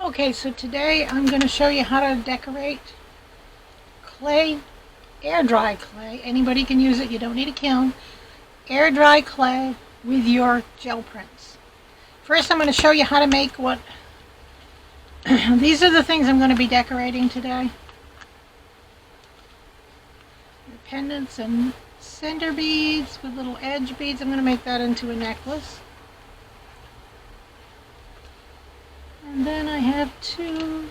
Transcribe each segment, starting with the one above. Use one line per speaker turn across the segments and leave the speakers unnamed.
Okay, so today I'm going to show you how to decorate clay, air dry clay. Anybody can use it, you don't need a kiln. Air dry clay with your gel prints. First I'm going to show you how to make what these are the things I'm going to be decorating today. The pendants and center beads with little edge beads. I'm going to make that into a necklace. And then I have I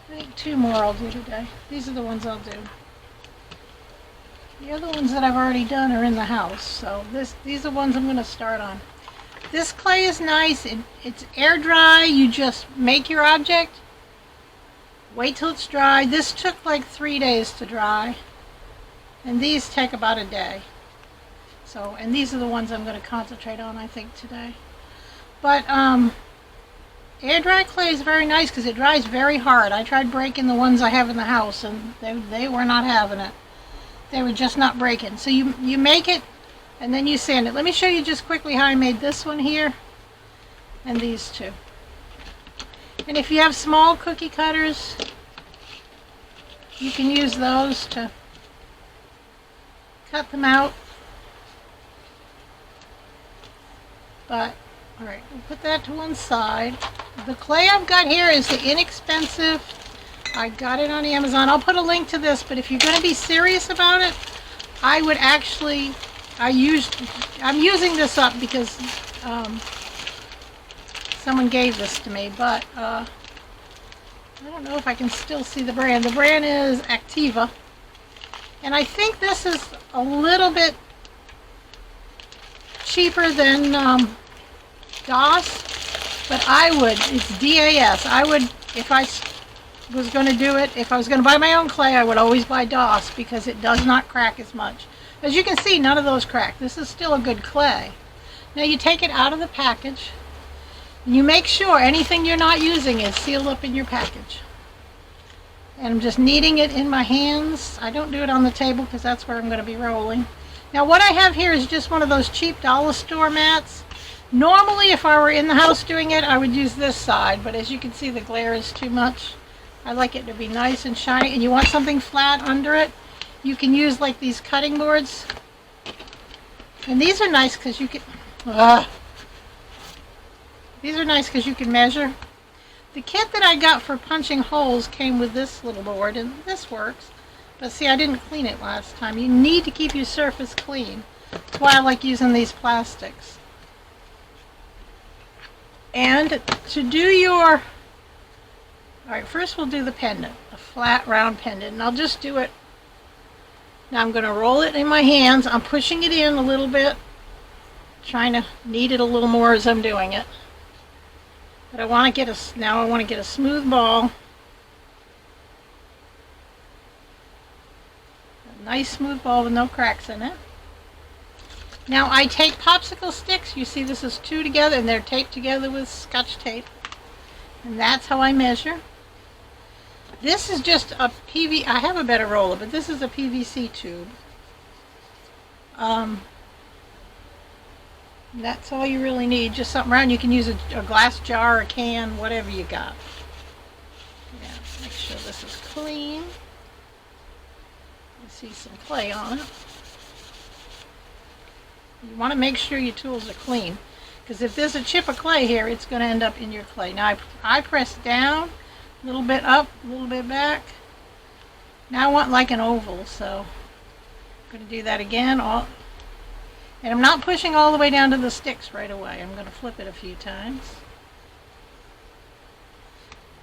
think two more I'll do today. These are the ones I'll do. The other ones that I've already done are in the house, so these are ones I'm going to start on. This clay is nice. It's air dry. You just make your object, wait till it's dry. This took like 3 days to dry, and these take about a day. So, and these are the ones I'm going to concentrate on, I think, today. But air dry clay is very nice because it dries very hard. I tried breaking the ones I have in the house and they were not having it. They were just not breaking. So you make it and then you sand it. Let me show you just quickly how I made this one here and these two. And if you have small cookie cutters, you can use those to cut them out. But alright, we'll put that to one side. The clay I've got here is the inexpensive. I got it on Amazon. I'll put a link to this, but if you're going to be serious about it, I would actually, I'm using this up because someone gave this to me, but I don't know if I can still see the brand. The brand is Activa. And I think this is a little bit cheaper than DOS, but it's DAS. I would, if I was going to do it, if I was going to buy my own clay, I would always buy DOS because it does not crack as much. As you can see, none of those crack. This is still a good clay. Now you take it out of the package, and you make sure anything you're not using is sealed up in your package. And I'm just kneading it in my hands. I don't do it on the table because that's where I'm going to be rolling. Now what I have here is just one of those cheap dollar store mats. Normally, if I were in the house doing it, I would use this side, but as you can see, the glare is too much. I like it to be nice and shiny, and you want something flat under it. You can use like these cutting boards. And these are nice because you can, these are nice because you can measure. The kit that I got for punching holes came with this little board, and this works. But see, I didn't clean it last time. You need to keep your surface clean. That's why I like using these plastics. And to do your, alright, first we'll do the pendant, a flat round pendant, and I'll just do it. Now I'm going to roll it in my hands. I'm pushing it in a little bit, trying to knead it a little more as I'm doing it. But I want to get now I want to get a smooth ball. A nice smooth ball with no cracks in it. Now I take popsicle sticks. You see this is two together and they're taped together with Scotch tape. And that's how I measure. This is just a I have a better roller, but this is a PVC tube. That's all you really need. Just something round. You can use a glass jar, a can, whatever you got. Yeah, make sure this is clean. You see some clay on it. You want to make sure your tools are clean, because if there's a chip of clay here, it's going to end up in your clay. Now I press down, a little bit up, a little bit back. Now I want like an oval, so I'm going to do that again. And I'm not pushing all the way down to the sticks right away. I'm going to flip it a few times.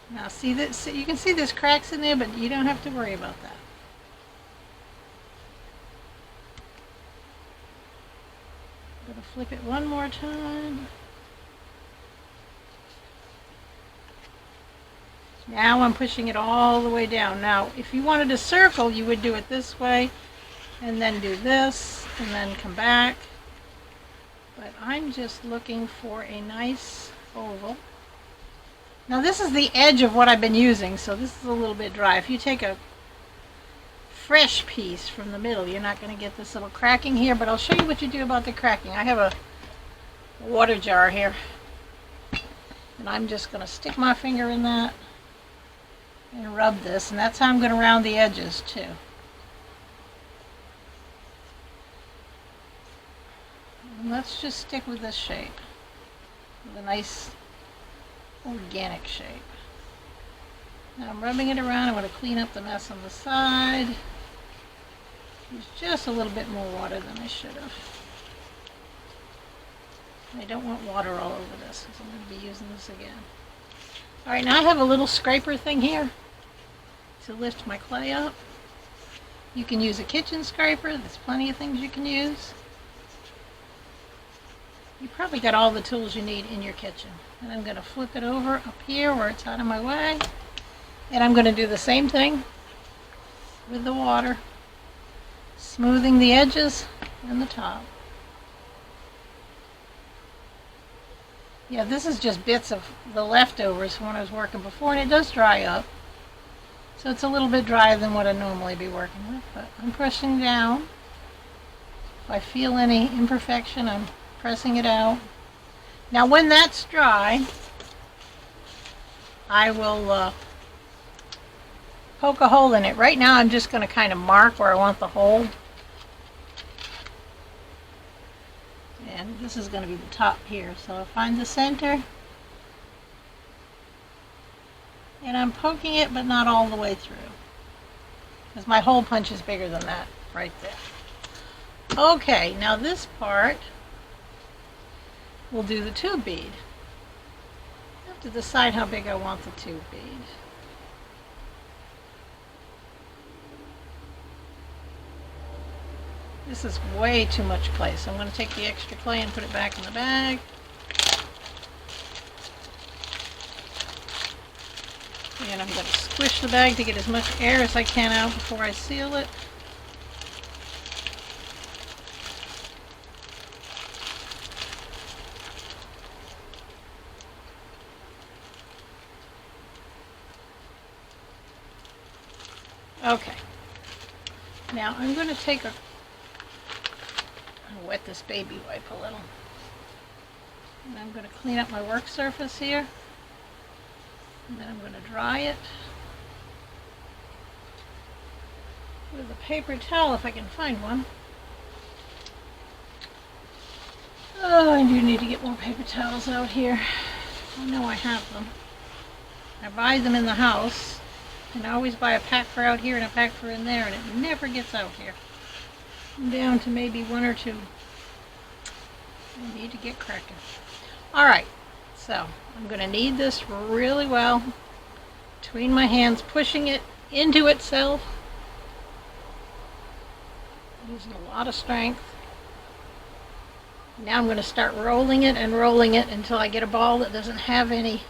Now see this? You can see there's cracks in there, but you don't have to worry about that. I'm going to flip it one more time. Now I'm pushing it all the way down. Now, if you wanted a circle, you would do it this way, and then do this, and then come back. But I'm just looking for a nice oval. Now this is the edge of what I've been using, so this is a little bit dry. If you take a fresh piece from the middle, you're not going to get this little cracking here, but I'll show you what you do about the cracking. I have a water jar here. And I'm just going to stick my finger in that and rub this, and that's how I'm going to round the edges too. And let's just stick with this shape, with a nice organic shape. Now I'm rubbing it around. I'm going to clean up the mess on the side. Use just a little bit more water than I should have. I don't want water all over this because I'm going to be using this again. Alright, now I have a little scraper thing here to lift my clay up. You can use a kitchen scraper. There's plenty of things you can use. You probably got all the tools you need in your kitchen. And I'm going to flip it over up here where it's out of my way. And I'm going to do the same thing with the water, smoothing the edges and the top. Yeah, this is just bits of the leftovers from when I was working before, and it does dry up. So it's a little bit drier than what I'd normally be working with, but I'm pressing down. If I feel any imperfection, I'm pressing it out. Now when that's dry, I will poke a hole in it. Right now I'm just going to kind of mark where I want the hole. And this is going to be the top here. So I find the center. And I'm poking it, but not all the way through. Because my hole punch is bigger than that right there. Okay, now this part, we'll do the tube bead. I have to decide how big I want the tube bead. This is way too much clay, so I'm going to take the extra clay and put it back in the bag. And I'm going to squish the bag to get as much air as I can out before I seal it. Okay. Now I'm going to take a wet this baby wipe a little. And I'm going to clean up my work surface here. And then I'm going to dry it with a paper towel if I can find one. Oh, I do need to get more paper towels out here. I know I have them. I buy them in the house, and I always buy a pack for out here and a pack for in there, and it never gets out here. I'm down to maybe one or two. I need to get cracking. Alright, so I'm going to knead this really well between my hands, pushing it into itself, using a lot of strength. Now I'm going to start rolling it and rolling it until I get a ball that doesn't have any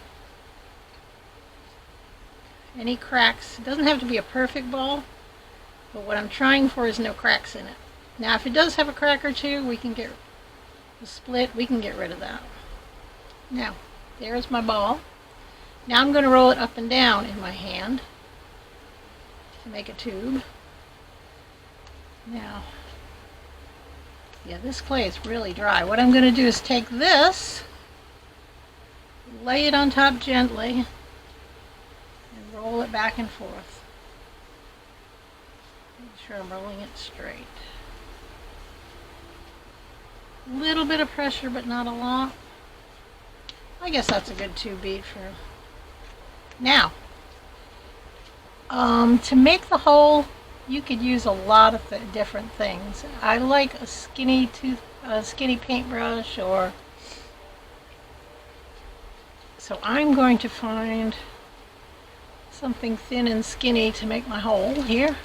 cracks. It doesn't have to be a perfect ball, but what I'm trying for is no cracks in it. Now if it does have a crack or two, we can get the split, we can get rid of that. Now, there's my ball. Now I'm going to roll it up and down in my hand to make a tube. Now, yeah, this clay is really dry. What I'm going to do is take this, lay it on top gently, and roll it back and forth. Make sure I'm rolling it straight. A little bit of pressure, but not a lot. I guess that's a good tube bead for now. To make the hole, you could use a lot of different things. I like a skinny paintbrush, or so I'm going to find something thin and skinny to make my hole here.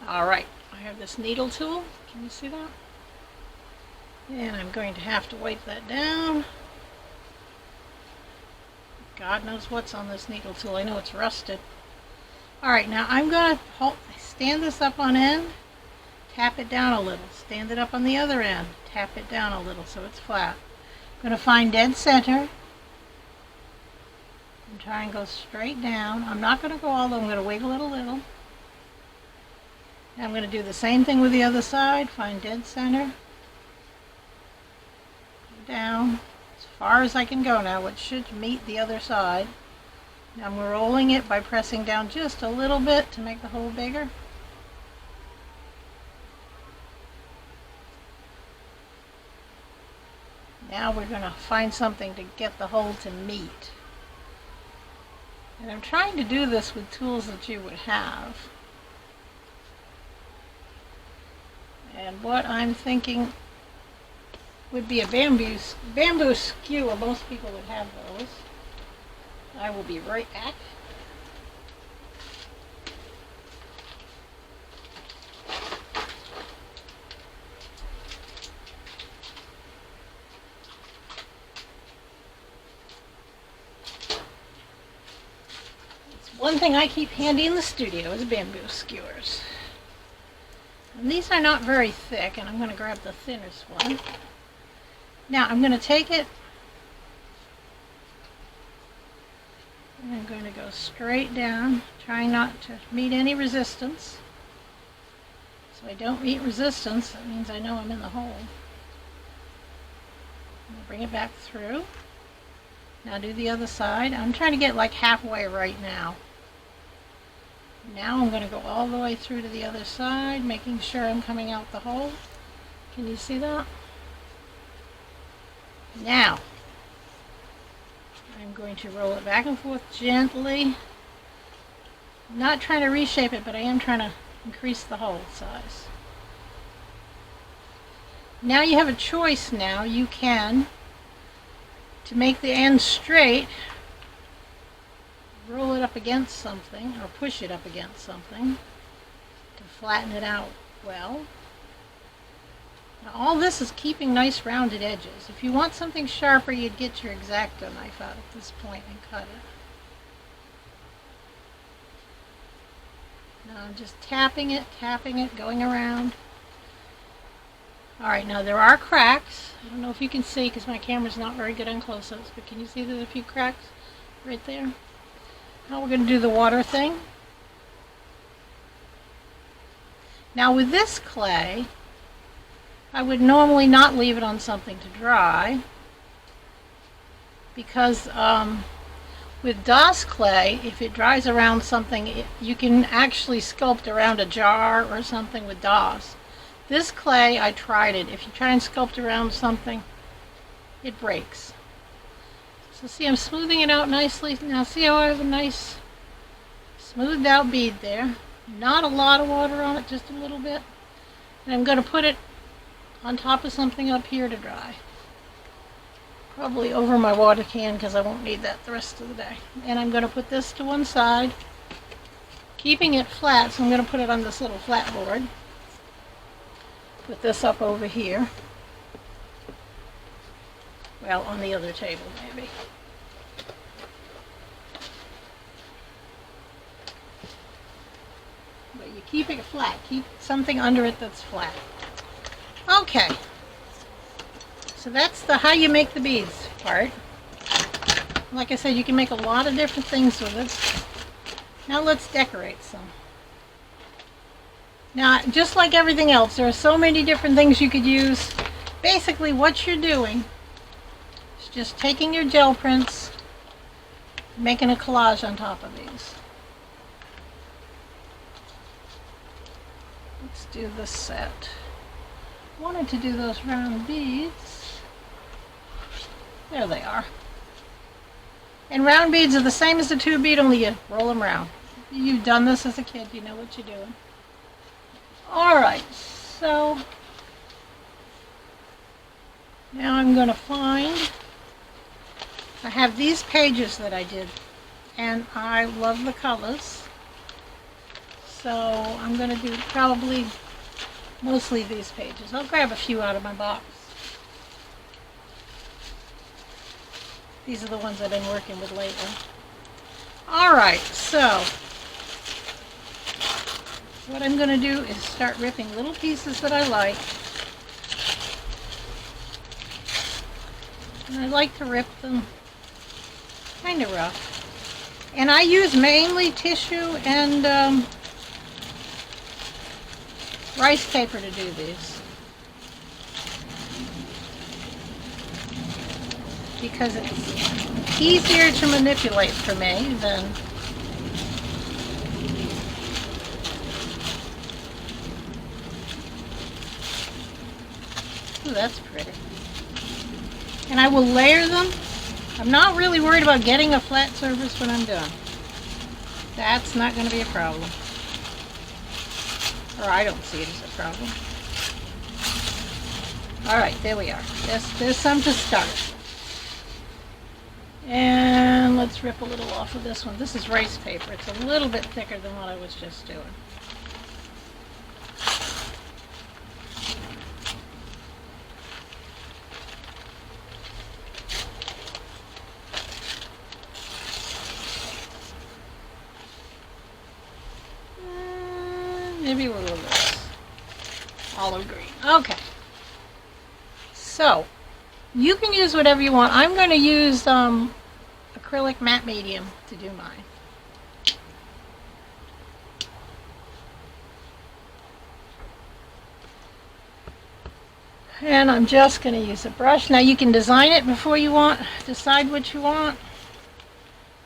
All right. I have this needle tool. Can you see that? And I'm going to have to wipe that down. God knows what's on this needle tool. I know it's rusted. Alright, now I'm going to stand this up on end, tap it down a little, stand it up on the other end, tap it down a little so it's flat. I'm going to find dead center and try and go straight down. I'm not going to go all the way, I'm going to wiggle it a little. I'm going to do the same thing with the other side, find dead center, down as far as I can go now, which should meet the other side. Now I'm rolling it by pressing down just a little bit to make the hole bigger. Now we're going to find something to get the hole to meet. And I'm trying to do this with tools that you would have. And what I'm thinking would be a bamboo skewer. Most people would have those. I will be right back. One thing I keep handy in the studio is bamboo skewers. And these are not very thick, and I'm going to grab the thinnest one. Now I'm going to take it and I'm going to go straight down, trying not to meet any resistance. So I don't meet resistance, that means I know I'm in the hole. I'm going to bring it back through. Now do the other side. I'm trying to get like halfway right now. Now I'm going to go all the way through to the other side, making sure I'm coming out the hole. Can you see that? Now, I'm going to roll it back and forth gently. I'm not trying to reshape it, but I am trying to increase the hole size. Now you have a choice now. You can, to make the end straight, roll it up against something or push it up against something to flatten it out well. Now all this is keeping nice rounded edges. If you want something sharper, you'd get your X-Acto knife out at this point and cut it. Now I'm just tapping it, going around. Alright, now there are cracks. I don't know if you can see because my camera's not very good on close-ups, but can you see there's a few cracks right there? Now we're going to do the water thing. Now with this clay, I would normally not leave it on something to dry because with DOS clay, if it dries around something, you can actually sculpt around a jar or something with DOS. This clay, I tried it. If you try and sculpt around something, it breaks. So see, I'm smoothing it out nicely. Now see how I have a nice smoothed out bead there. Not a lot of water on it, just a little bit. And I'm going to put it on top of something up here to dry. Probably over my water can because I won't need that the rest of the day. And I'm going to put this to one side, keeping it flat, so I'm going to put it on this little flat board. Put this up over here. Well, on the other table, maybe. But you keep it flat. Keep something under it that's flat. Okay. So that's the how you make the beads part. Like I said, you can make a lot of different things with it. Now let's decorate some. Now, just like everything else, there are so many different things you could use. Basically, what you're doing is just taking your gel prints, making a collage on top of these. Let's do this set. I wanted to do those round beads. There they are. And round beads are the same as the tube bead, only you roll them round. You've done this as a kid, you know what you're doing. Alright, so now I'm going to find, I have these pages that I did, and I love the colors, so I'm going to do probably mostly these pages. I'll grab a few out of my box. These are the ones I've been working with lately. Alright, so what I'm going to do is start ripping little pieces that I like. And I like to rip them kind of rough. And I use mainly tissue and rice paper to do these. because it's easier to manipulate for me than ooh, that's pretty. And I will layer them. I'm not really worried about getting a flat surface when I'm done. That's not going to be a problem. Or I don't see it as a problem. Alright, there we are. There's some to start. And let's rip a little off of this one. This is rice paper. It's a little bit thicker than what I was just doing. Maybe a little of this olive green. Okay. So, you can use whatever you want. I'm going to use acrylic matte medium to do mine. And I'm just going to use a brush. Now you can design it before you decide what you want.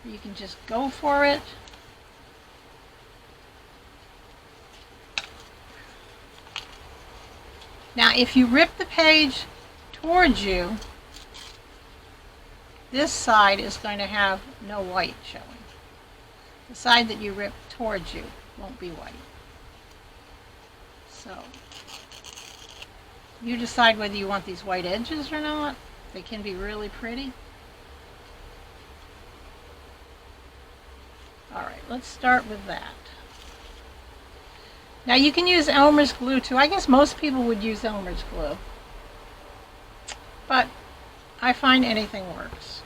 You can just go for it. Now if you rip the page towards you, this side is going to have no white showing. The side that you rip towards you won't be white. So you decide whether you want these white edges or not. They can be really pretty. Alright, let's start with that. Now you can use Elmer's glue too. I guess most people would use Elmer's glue. But I find anything works.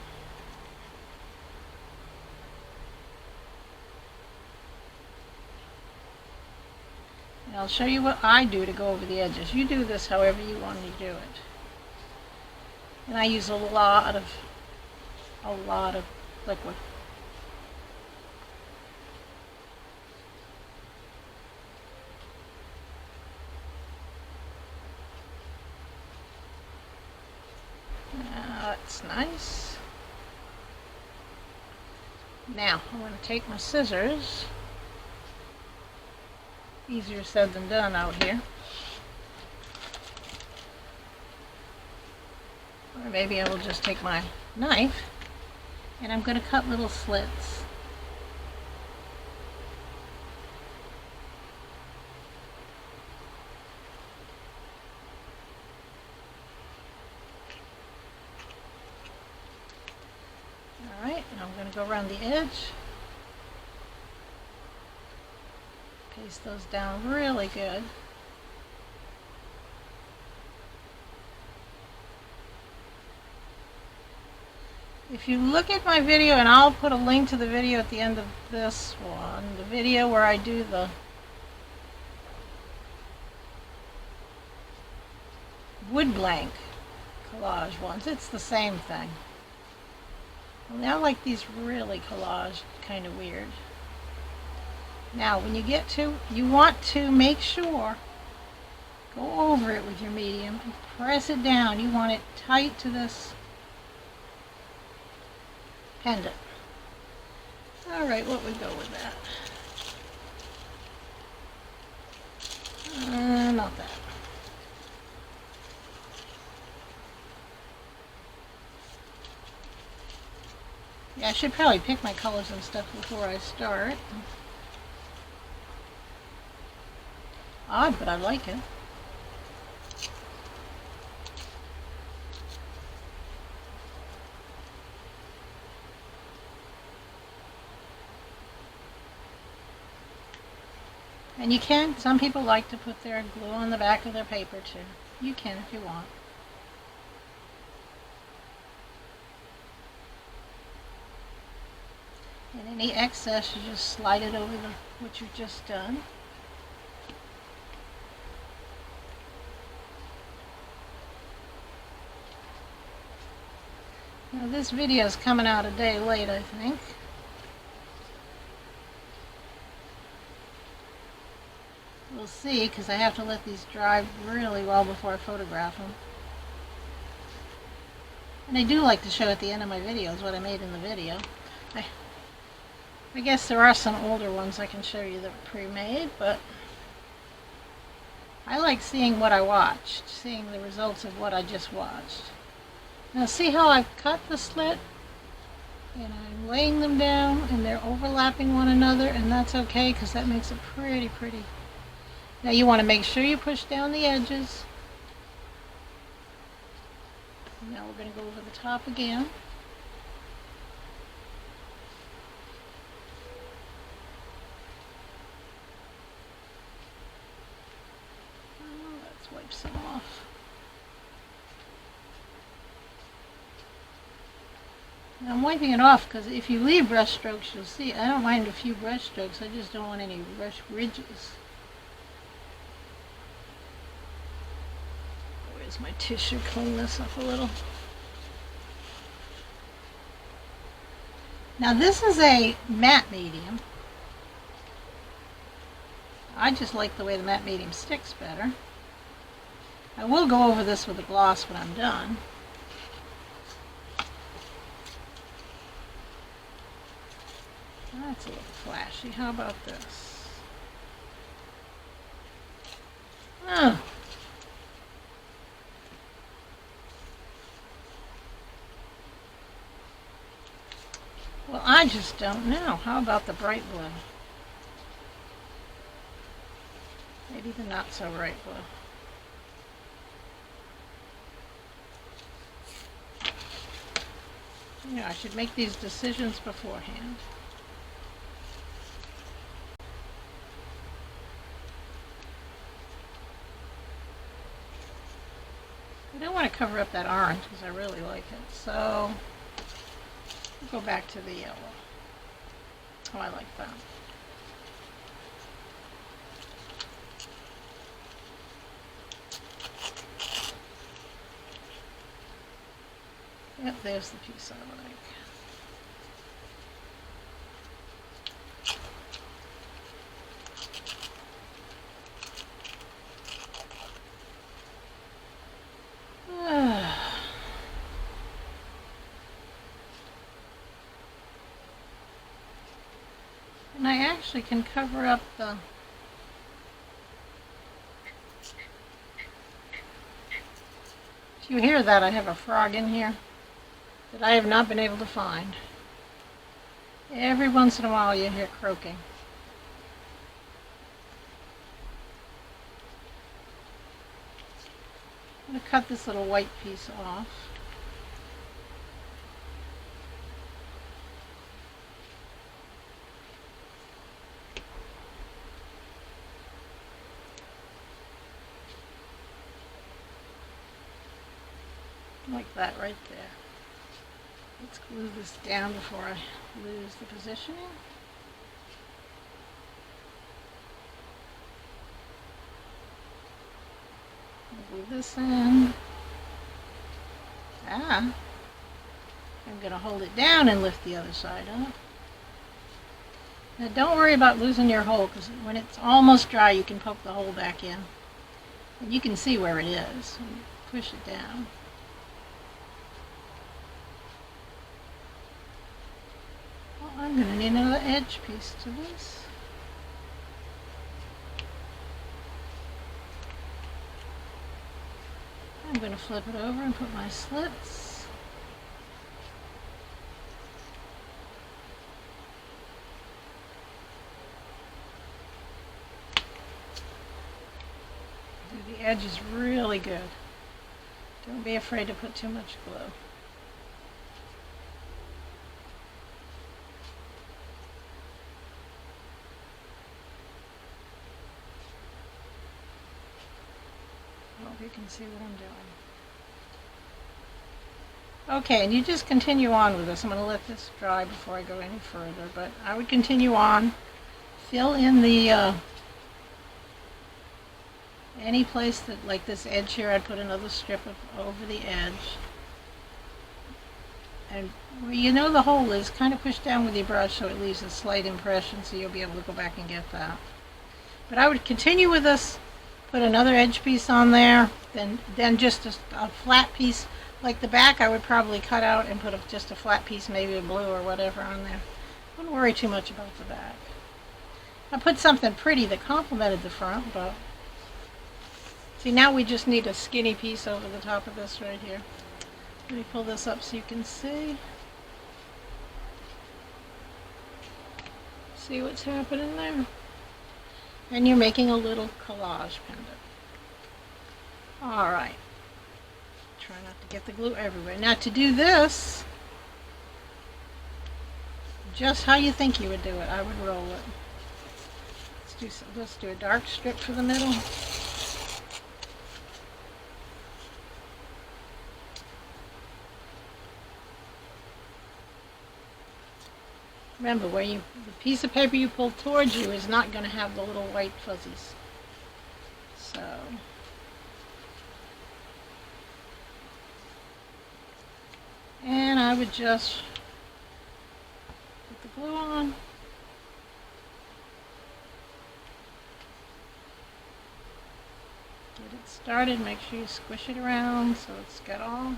And I'll show you what I do to go over the edges. You do this however you want to do it. And I use a lot of liquid. That's nice. Now I'm going to take my scissors. Easier said than done out here. Or maybe I will just take my knife and I'm going to cut little slits. Go around the edge, paste those down really good. If you look at my video, and I'll put a link to the video at the end of this one, the video where I do the wood blank collage ones, it's the same thing. Only I like these really collage, kind of weird. Now, when you get to, you want to make sure, go over it with your medium and press it down. You want it tight to this pendant. Alright, what would go with that? Not that. Yeah, I should probably pick my colors and stuff before I start. Odd, but I like it. And you can, some people like to put their glue on the back of their paper too. You can if you want. And any excess, you just slide it over what you've just done. Now this video is coming out a day late, I think. We'll see, because I have to let these dry really well before I photograph them. And I do like to show at the end of my videos what I made in the video. I guess there are some older ones I can show you that are pre-made, but I like seeing what I watched, seeing the results of what I just watched. Now see how I've cut the slit? And I'm laying them down and they're overlapping one another, and that's okay because that makes it pretty. Now you want to make sure you push down the edges. Now we're going to go over the top again. Let's wipe some off. Now I'm wiping it off because if you leave brush strokes, you'll see I don't mind a few brush strokes. I just don't want any brush ridges. Where's my tissue? Clean this up a little. Now this is a matte medium. I just like the way the matte medium sticks better. I will go over this with a gloss when I'm done. That's a little flashy. How about this? Oh. Well, I just don't know. How about the bright blue? Maybe the not so bright blue. Yeah, I should make these decisions beforehand. I don't want to cover up that orange because I really like it. So we'll go back to the yellow. Oh, I like that. Yep, there's the piece I like. And I actually can cover up the if you hear that, I have a frog in here that I have not been able to find. Every once in a while you hear croaking. I'm going to cut this little white piece off. Like that right there. Let's glue this down before I lose the positioning. Glue this in. I'm going to hold it down and lift the other side up. Now don't worry about losing your hole, because when it's almost dry you can poke the hole back in. And you can see where it is. Push it down. I'm going to need another edge piece to this. I'm going to flip it over and put my slits. The edge is really good. Don't be afraid to put too much glue. You can see what I'm doing. Okay, and you just continue on with this. I'm going to let this dry before I go any further, but I would continue on. Fill in the any place that, like this edge here, I'd put another strip over the edge. And where you know the hole is, kind of push down with your brush so it leaves a slight impression, so you'll be able to go back and get that. But I would continue with this. Put another edge piece on there, then just a flat piece Like the back I would probably cut out and put just a flat piece, maybe of blue or whatever on there. Wouldn't worry too much about the back. I put something pretty that complemented the front, but see, now we just need a skinny piece over the top of this right here. Let me pull this up so you can see. See what's happening there? And you're making a little collage pendant. Alright. Try not to get the glue everywhere. Now to do this, just how you think you would do it, I would roll it. Let's do a dark strip for the middle. Remember, the piece of paper you pull towards you is not going to have the little white fuzzies. So, and I would just put the glue on. Get it started. Make sure you squish it around so it's got all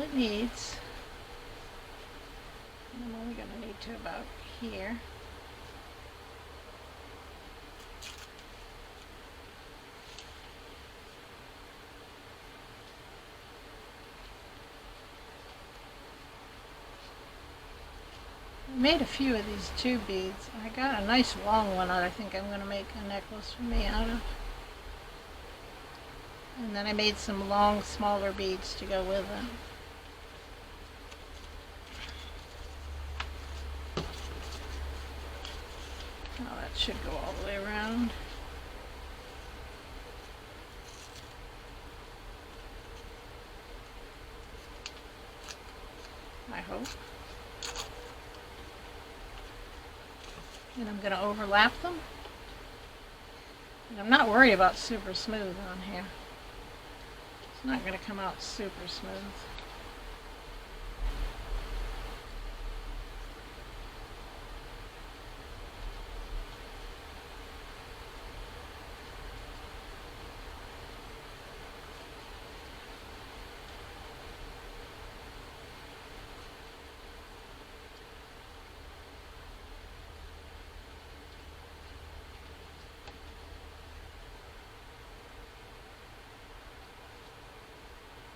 it needs. I'm only going to need to about here. I made a few of these tube beads. I got a nice long one that I think I'm going to make a necklace for me out of. And then I made some long, smaller beads to go with it. Oh, that should go all the way around. I hope. And I'm going to overlap them. And I'm not worried about super smooth on here. It's not going to come out super smooth.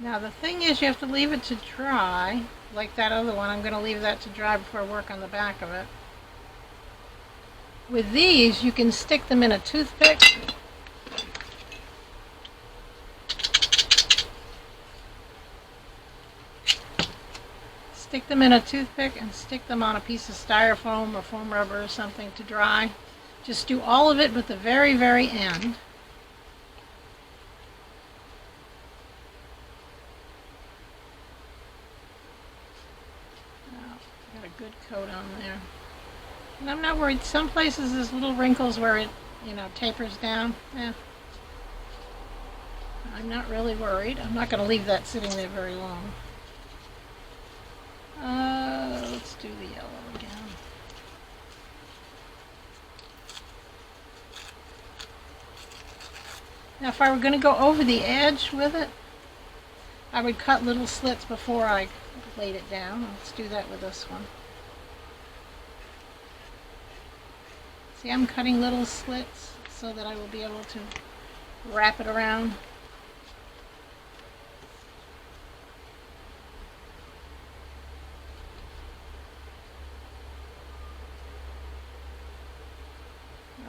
Now the thing is, you have to leave it to dry, like that other one. I'm going to leave that to dry before I work on the back of it. With these, you can stick them in a toothpick. Stick them in a toothpick and stick them on a piece of styrofoam or foam rubber or something to dry. Just do all of it but the very, very end. Good coat on there. And I'm not worried. Some places there's little wrinkles where it, tapers down. Yeah. I'm not really worried. I'm not going to leave that sitting there very long. Let's do the yellow again. Now if I were going to go over the edge with it, I would cut little slits before I laid it down. Let's do that with this one. See, I'm cutting little slits so that I will be able to wrap it around.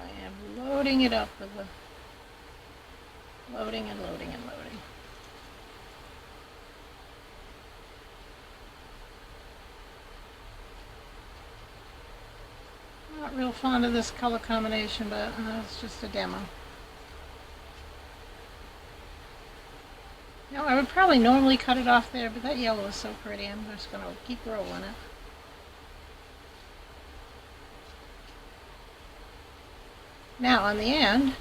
I am loading it up with the loading and loading and loading. Not real fond of this color combination, but it's just a demo. Now, I would probably normally cut it off there, but that yellow is so pretty, I'm just going to keep rolling it. Now, on the end,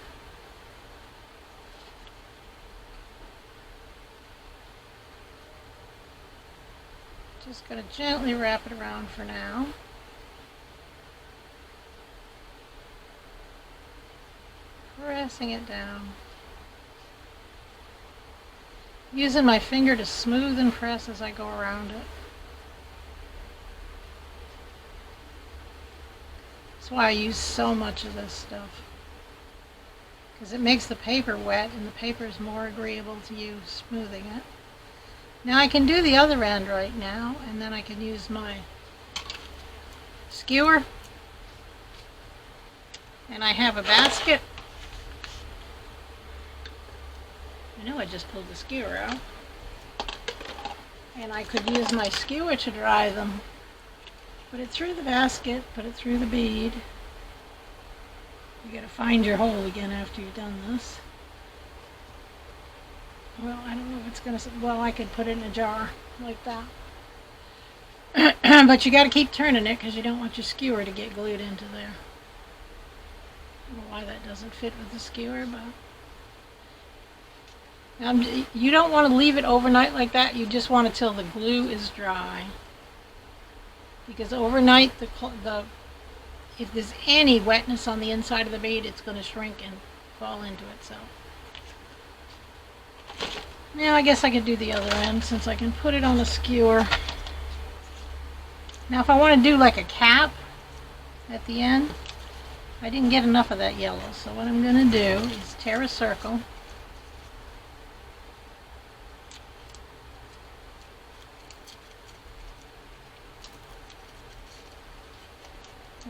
just going to gently wrap it around for now. Pressing it down. using my finger to smooth and press as I go around it. That's why I use so much of this stuff, because it makes the paper wet and the paper is more agreeable to use smoothing it. Now I can do the other end right now, and then I can use my skewer, and I have a basket. I know I just pulled the skewer out, and I could use my skewer to dry them. Put it through the basket, put it through the bead. You gotta find your hole again after you've done this. Well, I don't know if it's gonna, well, I could put it in a jar like that. But you gotta keep turning it because you don't want your skewer to get glued into there. I don't know why that doesn't fit with the skewer, but you don't want to leave it overnight like that. You just want it till the glue is dry. Because overnight, if there's any wetness on the inside of the bead, it's going to shrink and fall into itself. Now I guess I could do the other end since I can put it on a skewer. Now if I want to do like a cap at the end, I didn't get enough of that yellow. So what I'm going to do is tear a circle.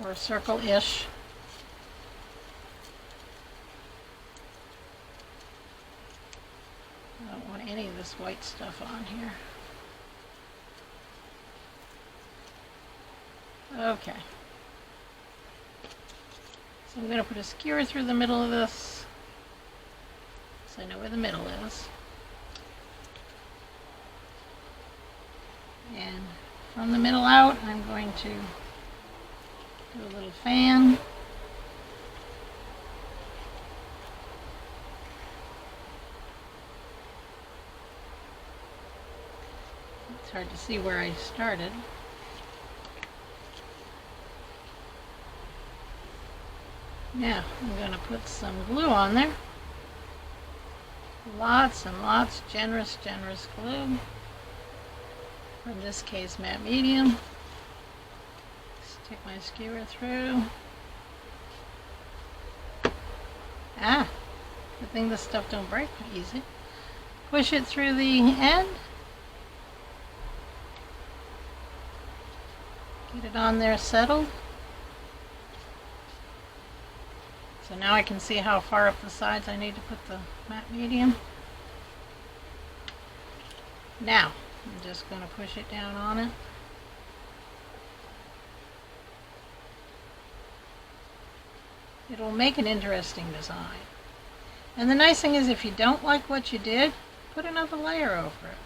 Or a circle-ish. I don't want any of this white stuff on here. Okay. So I'm going to put a skewer through the middle of this, so I know where the middle is. And from the middle out, I'm going to do a little fan. It's hard to see where I started. Now I'm going to put some glue on there. Lots and lots, generous glue. In this case, matte medium. Stick my skewer through. Good thing this stuff don't break easy. Push it through the end. Get it on there settled. So now I can see how far up the sides I need to put the matte medium. Now, I'm just going to push it down on it. It'll make an interesting design. And the nice thing is, if you don't like what you did, put another layer over it.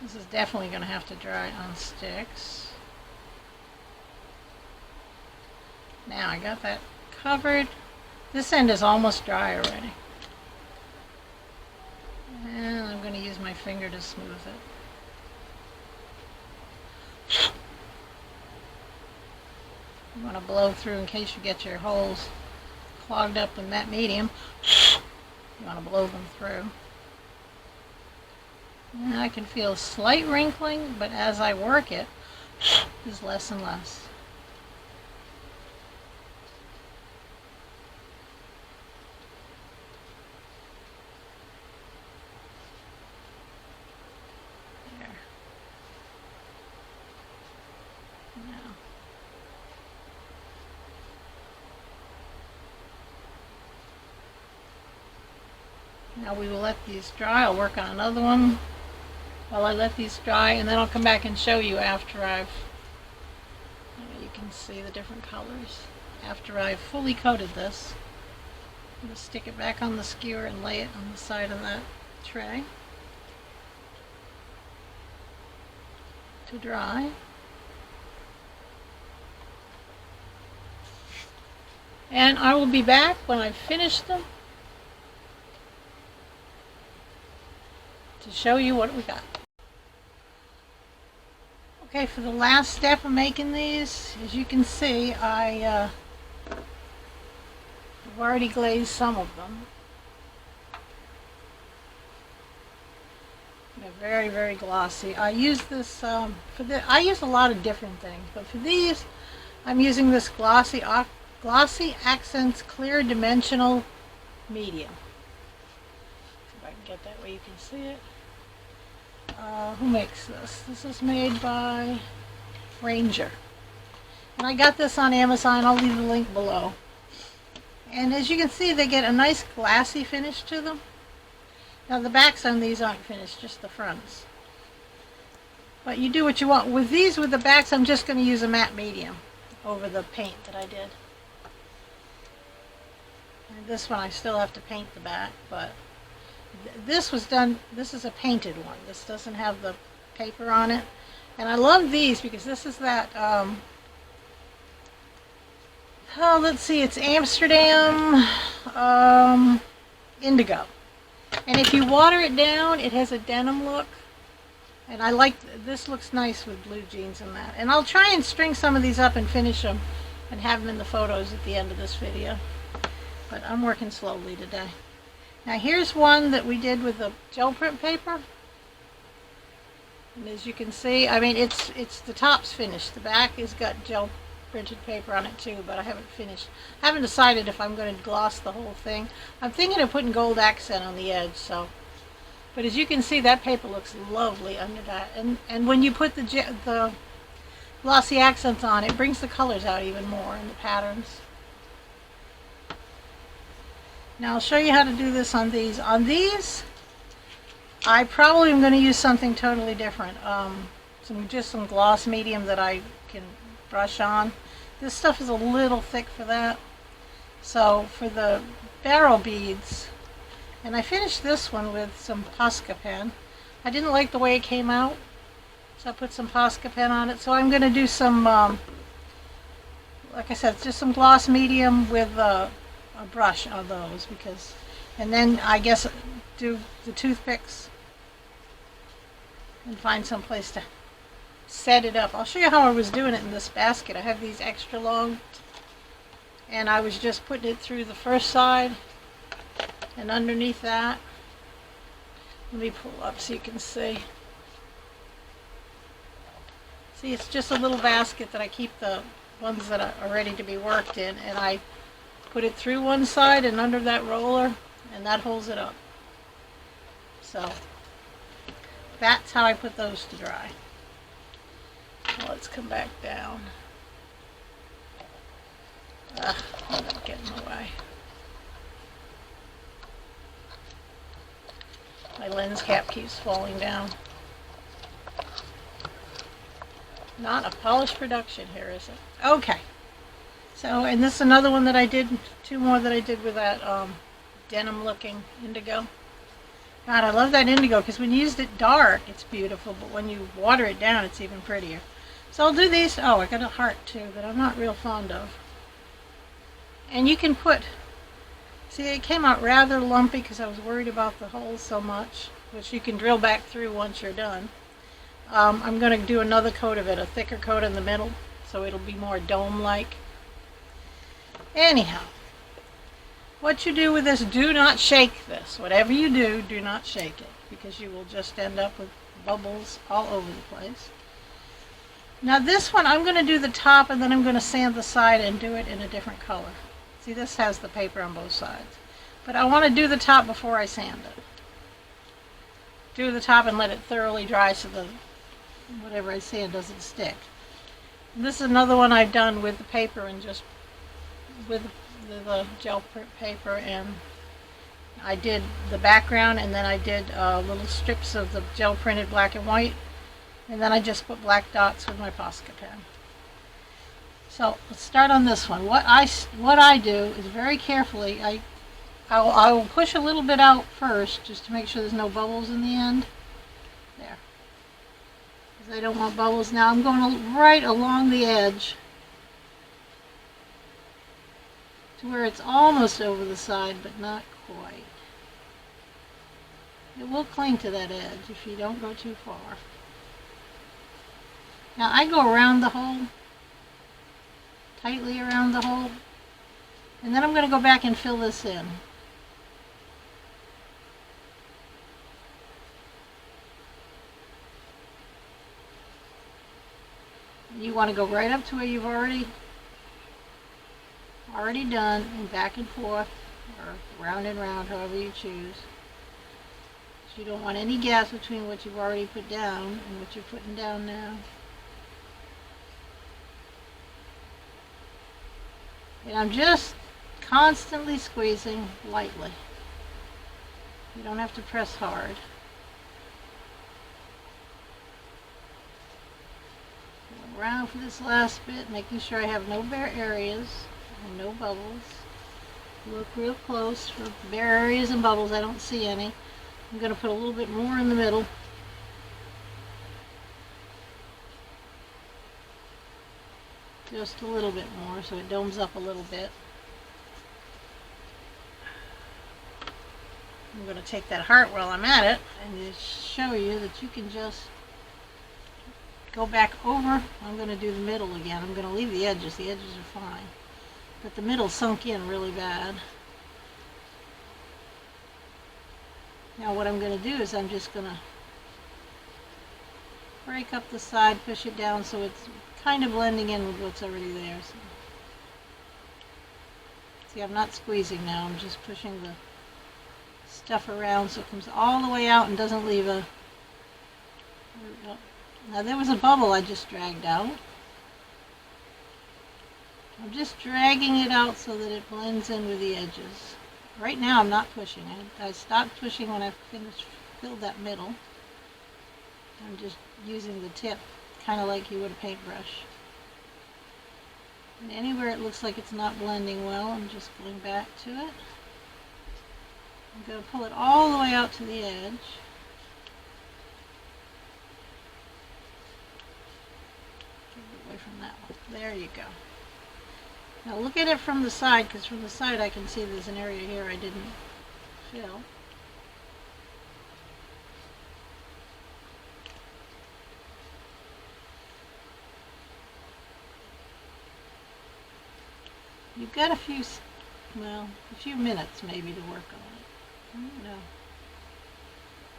This is definitely going to have to dry on sticks. Now I got that covered. This end is almost dry already. And I'm going to use my finger to smooth it. You want to blow through in case you get your holes clogged up with matte medium. You want to blow them through. And I can feel slight wrinkling, but as I work it, there's less and less. There. Now we will let these dry. I'll work on another one while I let these dry, and then I'll come back and show you after you can see the different colors. After I've fully coated this, I'm going to stick it back on the skewer and lay it on the side of that tray to dry. And I will be back when I've finished them to show you what we got. Okay, for the last step of making these, as you can see, I I've already glazed some of them. They're very, very glossy. I use this I use a lot of different things, but for these, I'm using this glossy accents clear dimensional medium. See if I can get that way you can see it. Who makes this? This is made by Ranger. And I got this on Amazon. I'll leave the link below. And as you can see, they get a nice glassy finish to them. Now the backs on these aren't finished, just the fronts. But you do what you want. With these, with the backs, I'm just going to use a matte medium over the paint that I did. And this one I still have to paint the back, but this was done, this is a painted one. This doesn't have the paper on it. And I love these because this is that, oh, let's see, it's Amsterdam indigo. And if you water it down, it has a denim look. And I like, this looks nice with blue jeans and that. And I'll try and string some of these up and finish them and have them in the photos at the end of this video. But I'm working slowly today. Now here's one that we did with the gel print paper. And as you can see, I mean, it's the top's finished. The back has got gel printed paper on it too, but I haven't finished. I haven't decided if I'm going to gloss the whole thing. I'm thinking of putting gold accent on the edge, so. But as you can see, that paper looks lovely under that. And when you put the glossy accents on, it brings the colors out even more and the patterns. Now I'll show you how to do this on these. On these, I probably am going to use something totally different. Just some gloss medium that I can brush on. This stuff is a little thick for that. So for the barrel beads, and I finished this one with some Posca pen. I didn't like the way it came out, so I put some Posca pen on it. So I'm going to do some, like I said, just some gloss medium with a brush on those, because, and then I guess do the toothpicks and find some place to set it up. I'll show you how I was doing it in this basket. I have these extra long, and I was just putting it through the first side and underneath that. Let me pull up so you can see. See, it's just a little basket that I keep the ones that are ready to be worked in, and I put it through one side and under that roller, and that holds it up. So that's how I put those to dry. Let's come back down. I'm not getting in the way. My lens cap keeps falling down. Not a polished production here, is it? Okay. So, and this is another one that I did, two more that I did with that denim looking indigo. God, I love that indigo because when you use it dark, it's beautiful, but when you water it down, it's even prettier. So I'll do these. Oh, I got a heart too that I'm not real fond of. And you can put, see, it came out rather lumpy because I was worried about the holes so much, which you can drill back through once you're done. I'm going to do another coat of it, a thicker coat in the middle, so it'll be more dome-like. Anyhow, what you do with this, do not shake this. Whatever you do, do not shake it, because you will just end up with bubbles all over the place. Now this one, I'm going to do the top, and then I'm going to sand the side and do it in a different color. See, this has the paper on both sides. But I want to do the top before I sand it. Do the top and let it thoroughly dry so the whatever I sand doesn't stick. And this is another one I've done with the paper and just with the gel print paper, and I did the background, and then I did little strips of the gel printed black and white, and then I just put black dots with my Posca pen. So let's start on this one. What I do is very carefully, I will push a little bit out first just to make sure there's no bubbles in the end. There. Because I don't want bubbles. Now I'm going right along the edge to where it's almost over the side, but not quite. It will cling to that edge if you don't go too far. Now I go around the hole, tightly around the hole, And then I'm going to go back and fill this in. You want to go right up to where you've already done, and back and forth, or round and round, however you choose. So you don't want any gaps between what you've already put down and what you're putting down now. And I'm just constantly squeezing lightly. You don't have to press hard. Go around for this last bit, making sure I have no bare areas and no bubbles. Look real close for bare areas and bubbles. I don't see any. I'm going to put a little bit more in the middle. Just a little bit more so it domes up a little bit. I'm going to take that heart while I'm at it and just show you that you can just go back over. I'm going to do the middle again. I'm going to leave the edges. The edges are fine. But the middle sunk in really bad. Now what I'm going to do is I'm just going to break up the side, push it down so it's kind of blending in with what's already there. So, see, I'm not squeezing now. I'm just pushing the stuff around so it comes all the way out and doesn't leave a... Now there was a bubble I just dragged out. I'm just dragging it out so that it blends in with the edges. Right now I'm not pushing. I stopped pushing when I filled that middle. I'm just using the tip, kind of like you would a paintbrush. And anywhere it looks like it's not blending well, I'm just going back to it. I'm going to pull it all the way out to the edge. Get it away from that one. There you go. Now look at it from the side, because from the side I can see there's an area here I didn't fill. You've got a few minutes maybe to work on it. I don't know.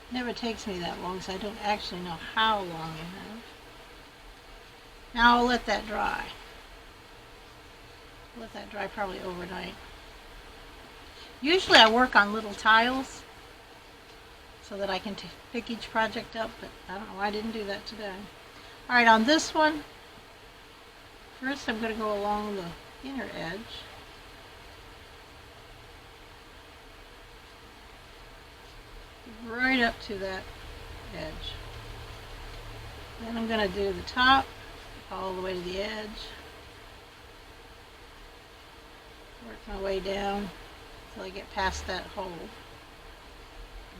It never takes me that long, so I don't actually know how long I have. Now I'll let that dry. Let that dry probably overnight. Usually I work on little tiles so that I can pick each project up, but I don't know why I didn't do that today. Alright, on this one, first I'm going to go along the inner edge. Right up to that edge. Then I'm going to do the top all the way to the edge. Work my way down until I get past that hole.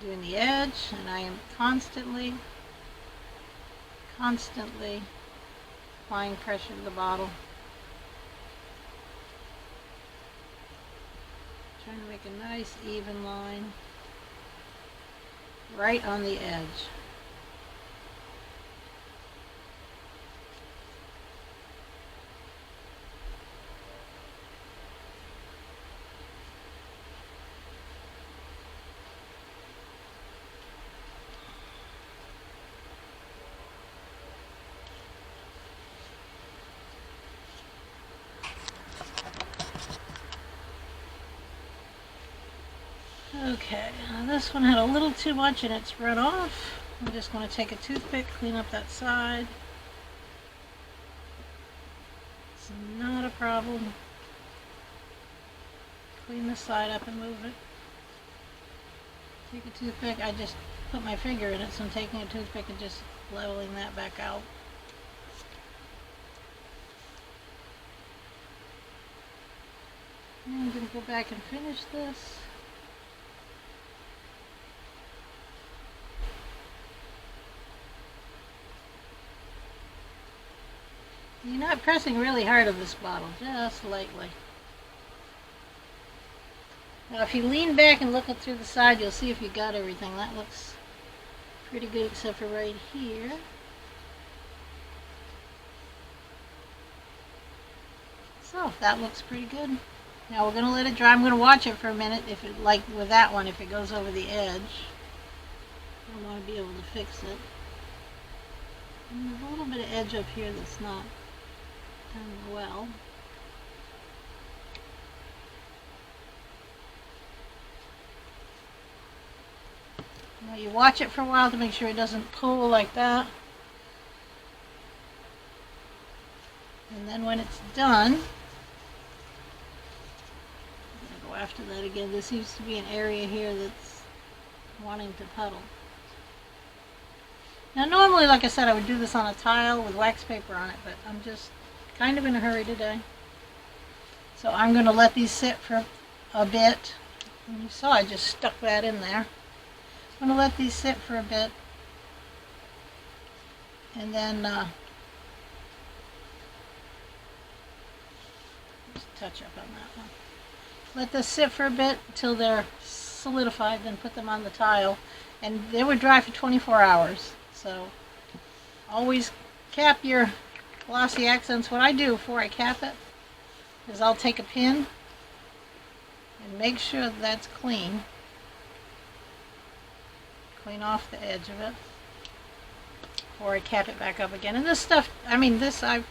Doing the edge, and I am constantly applying pressure to the bottle. Trying to make a nice even line right on the edge. Okay, now this one had a little too much and it's run off. I'm just going to take a toothpick, clean up that side. It's not a problem. Clean the side up and move it. Take a toothpick, I just put my finger in it, so I'm taking a toothpick and just leveling that back out. And I'm going to go back and finish this. You're not pressing really hard on this bottle, just lightly. Now if you lean back and look up through the side, you'll see if you got everything. That looks pretty good except for right here. So that looks pretty good. Now we're going to let it dry. I'm going to watch it for a minute. If it, like with that one, if it goes over the edge, I want to be able to fix it. And there's a little bit of edge up here that's not done well. Now you watch it for a while to make sure it doesn't pull like that. And then when it's done, after that again, there seems to be an area here that's wanting to puddle. Now normally, like I said, I would do this on a tile with wax paper on it, but I'm just kind of in a hurry today. So I'm going to let these sit for a bit. And you saw I just stuck that in there. I'm going to let these sit for a bit. And then just touch up on that one. Let this sit for a bit until they're solidified, then put them on the tile. And they would dry for 24 hours. So always cap your glossy accents. What I do before I cap it is I'll take a pin and make sure that's clean. Clean off the edge of it before I cap it back up again. And this stuff, I mean, this I've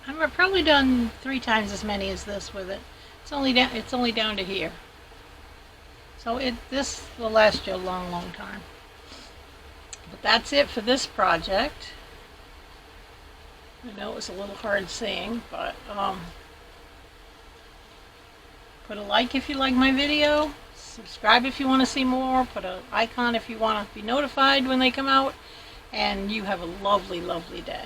probably done 3 times as many as this with it. It's only down to here. So this will last you a long, long time. But that's it for this project. I know it was a little hard saying, but put a like if you like my video. Subscribe if you want to see more. Put an icon if you want to be notified when they come out. And you have a lovely, lovely day.